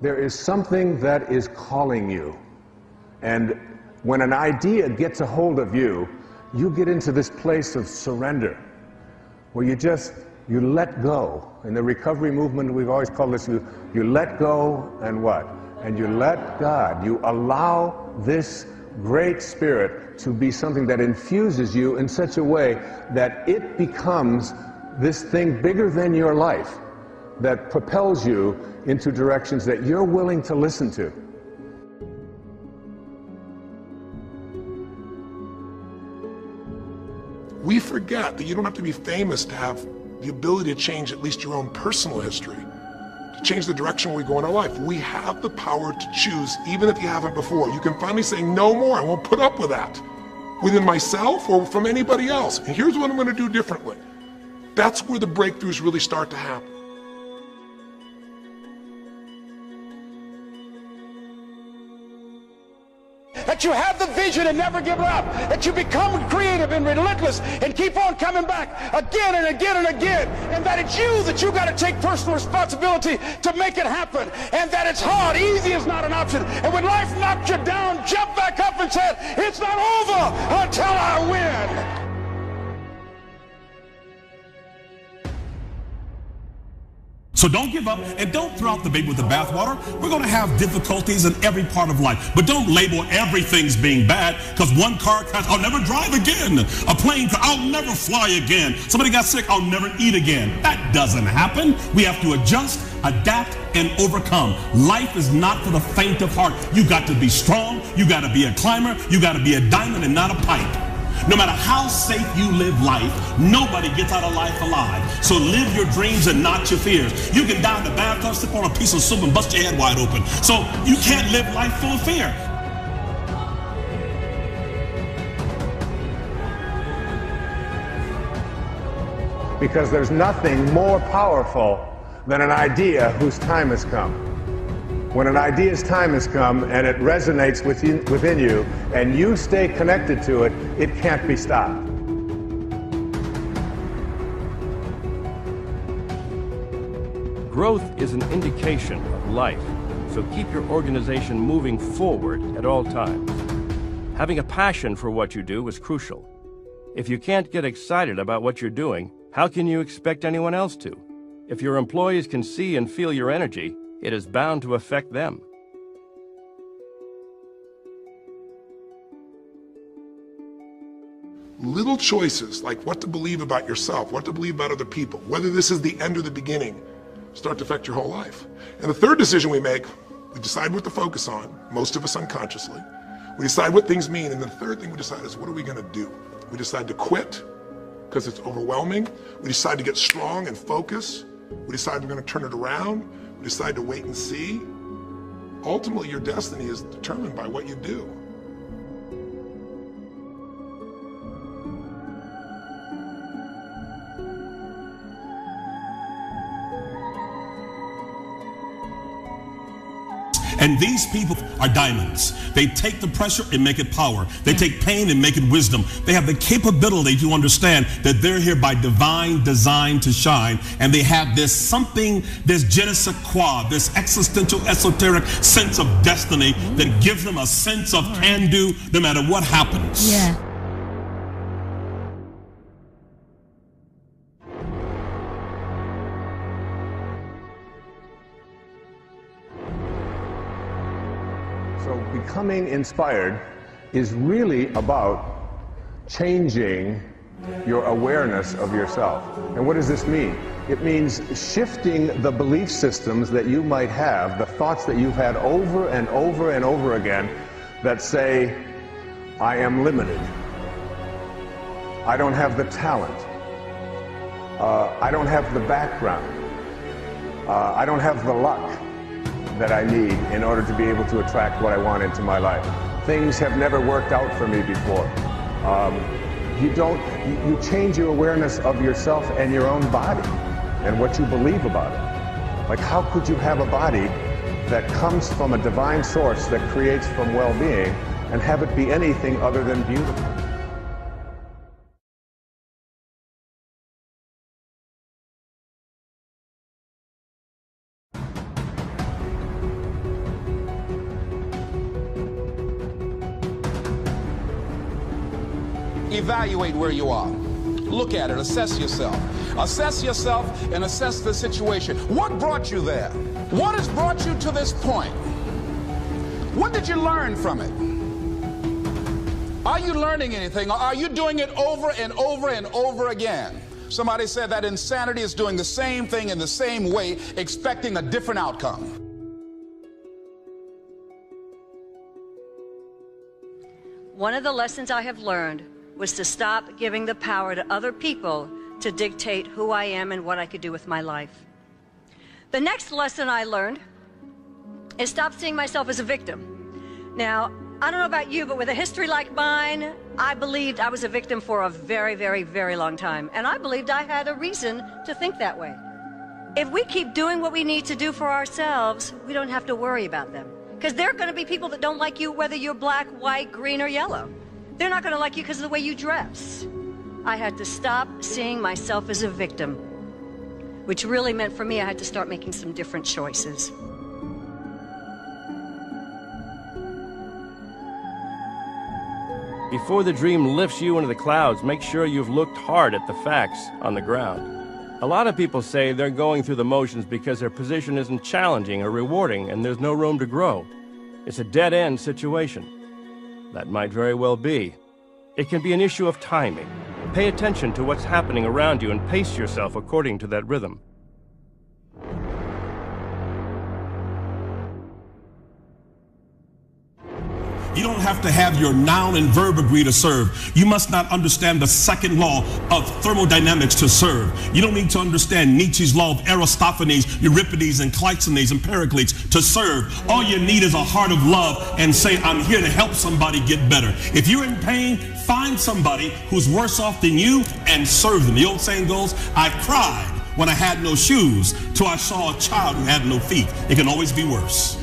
There is something that is calling you. And when an idea gets a hold of you, you get into this place of surrender, where you let go. In the recovery movement, we've always called this, you let go and what? And you let God. You allow this great spirit to be something that infuses you in such a way that it becomes this thing bigger than your life, that propels you into directions that you're willing to listen to. We forget that you don't have to be famous to have the ability to change at least your own personal history, to change the direction we go in our life. We have the power to choose, even if you haven't before. You can finally say, no more, I won't put up with that, within myself or from anybody else. And here's what I'm going to do differently. That's where the breakthroughs really start to happen. That you have the vision and never give up, that you become creative and relentless and keep on coming back again and again and again, and that it's you got to take personal responsibility to make it happen, and that it's hard. Easy is not an option. And when life knocks you down, jump back up and say, it's not over until I win. So don't give up and don't throw out the baby with the bathwater. We're going to have difficulties in every part of life. But don't label everything's being bad, because one car crash, I'll never drive again. A plane crash, I'll never fly again. Somebody got sick, I'll never eat again. That doesn't happen. We have to adjust, adapt, and overcome. Life is not for the faint of heart. You got to be strong. You got to be a climber. You got to be a diamond and not a pipe. No matter how safe you live life, nobody gets out of life alive. So live your dreams and not your fears. You can die in the bathtub, sip on a piece of soup, and bust your head wide open. So you can't live life full of fear. Because there's nothing more powerful than an idea whose time has come. When an idea's time has come and it resonates within you and you stay connected to it, it can't be stopped. Growth is an indication of life, so keep your organization moving forward at all times. Having a passion for what you do is crucial. If you can't get excited about what you're doing, how can you expect anyone else to? If your employees can see and feel your energy, it is bound to affect them. Little choices like what to believe about yourself, what to believe about other people, whether this is the end or the beginning, start to affect your whole life. And the third decision we make, we decide what to focus on, most of us unconsciously. We decide what things mean, and the third thing we decide is what are we going to do? We decide to quit because it's overwhelming. We decide to get strong and focus. We decide we're going to turn it around. We decide to wait and see. Ultimately, your destiny is determined by what you do. And these people are diamonds. They take the pressure and make it power. They take pain and make it wisdom. They have the capability to understand that they're here by divine design to shine. And they have this something, this je ne sais quoi, this existential, esoteric sense of destiny that gives them a sense of can-do no matter what happens. Yeah. So becoming inspired is really about changing your awareness of yourself. And what does this mean? It means shifting the belief systems that you might have, the thoughts that you've had over and over and over again that say, I am limited. I don't have the talent. I don't have the background. I don't have the luck that I need in order to be able to attract what I want into my life. Things have never worked out for me before. You change your awareness of yourself and your own body and what you believe about it. Like, how could you have a body that comes from a divine source that creates from well-being and have it be anything other than beautiful? evaluate where you are. Look at it, assess yourself. Assess yourself and assess the situation. What brought you there? What has brought you to this point? What did you learn from it? Are you learning anything, or are you doing it over and over and over again? Somebody said that insanity is doing the same thing in the same way, expecting a different outcome. One of the lessons I have learned was to stop giving the power to other people to dictate who I am and what I could do with my life. The next lesson I learned is stop seeing myself as a victim. Now, I don't know about you, but with a history like mine, I believed I was a victim for a very, very, very long time. And I believed I had a reason to think that way. If we keep doing what we need to do for ourselves, we don't have to worry about them. Because there are going to be people that don't like you whether you're black, white, green, or yellow. They're not going to like you because of the way you dress. I had to stop seeing myself as a victim, which really meant for me I had to start making some different choices. Before the dream lifts you into the clouds, make sure you've looked hard at the facts on the ground. A lot of people say they're going through the motions because their position isn't challenging or rewarding and there's no room to grow. It's a dead-end situation. That might very well be. It can be an issue of timing. Pay attention to what's happening around you and pace yourself according to that rhythm. You don't have to have your noun and verb agree to serve. You must not understand the second law of thermodynamics to serve. You don't need to understand Nietzsche's law of Aristophanes, Euripides, and Cleisthenes and Pericles to serve. All you need is a heart of love and say, I'm here to help somebody get better. If you're in pain, find somebody who's worse off than you and serve them. The old saying goes, I cried when I had no shoes till I saw a child who had no feet. It can always be worse.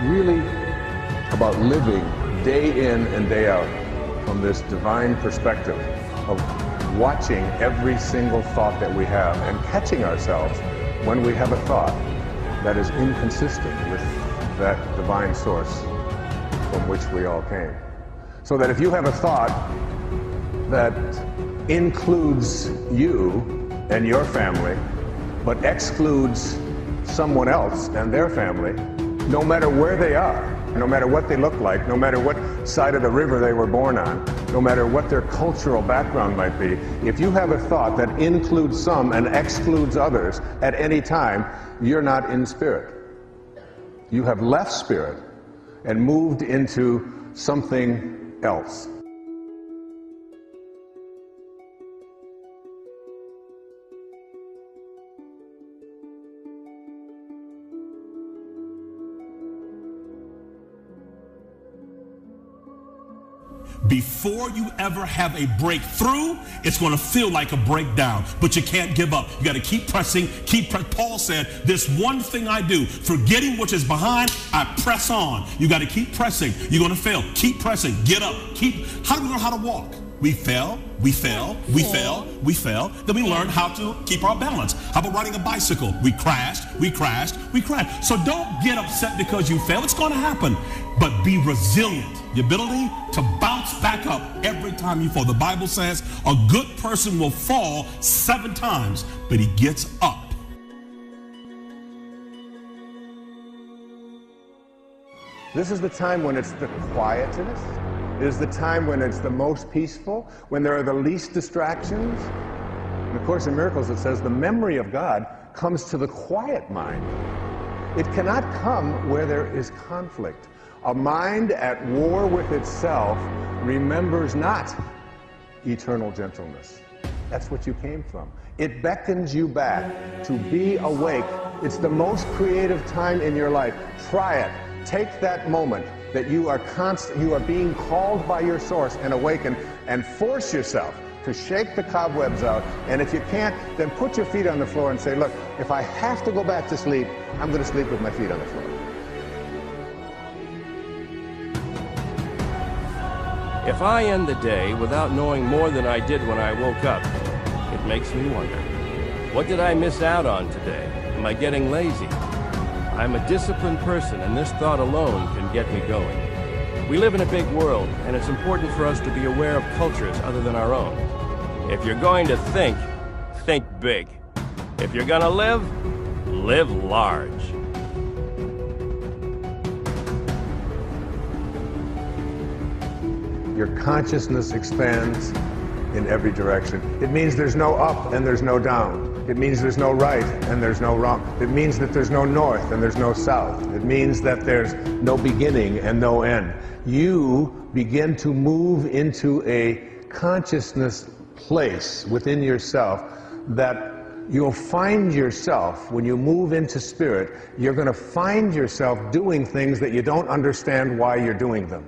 Really about living day in and day out from this divine perspective of watching every single thought that we have and catching ourselves when we have a thought that is inconsistent with that divine source from which we all came. So that if you have a thought that includes you and your family but excludes someone else and their family, no matter where they are, no matter what they look like, no matter what side of the river they were born on, no matter what their cultural background might be, if you have a thought that includes some and excludes others at any time, you're not in spirit. You have left spirit and moved into something else. Before you ever have a breakthrough, it's going to feel like a breakdown, but you can't give up. You got to keep pressing, Paul said, this one thing I do, forgetting what is behind, I press on. You got to keep pressing. You're going to fail. Keep pressing. Get up. How do we learn how to walk? We fell, we fell, we fell, we fell. Then we learned how to keep our balance. How about riding a bicycle? We crashed, we crashed, we crashed. So don't get upset because you fell. It's going to happen. But be resilient. The ability to bounce back up every time you fall. The Bible says a good person will fall 7 times, but he gets up. This is the time when it's the quietest. It is the time when it's the most peaceful, when there are the least distractions. In the Course in Miracles, it says the memory of God comes to the quiet mind. It cannot come where there is conflict. A mind at war with itself remembers not eternal gentleness. That's what you came from. It beckons you back to be awake. It's the most creative time in your life. Try it. Take that moment that you are being called by your source and awaken, and force yourself to shake the cobwebs out. And if you can't, then put your feet on the floor and say, look, if I have to go back to sleep, I'm going to sleep with my feet on the floor. If I end the day without knowing more than I did when I woke up, it makes me wonder, What did I miss out on today? Am I getting lazy? I'm a disciplined person, and this thought alone can get me going. We live in a big world, and it's important for us to be aware of cultures other than our own. If you're going to think big. If you're gonna live large. Your consciousness expands in every direction. It means there's no up and there's no down. It means there's no right and there's no wrong. It means that there's no north and there's no south. It means that there's no beginning and no end. You begin to move into a consciousness place within yourself that you'll find yourself, when you move into spirit, you're going to find yourself doing things that you don't understand why you're doing them.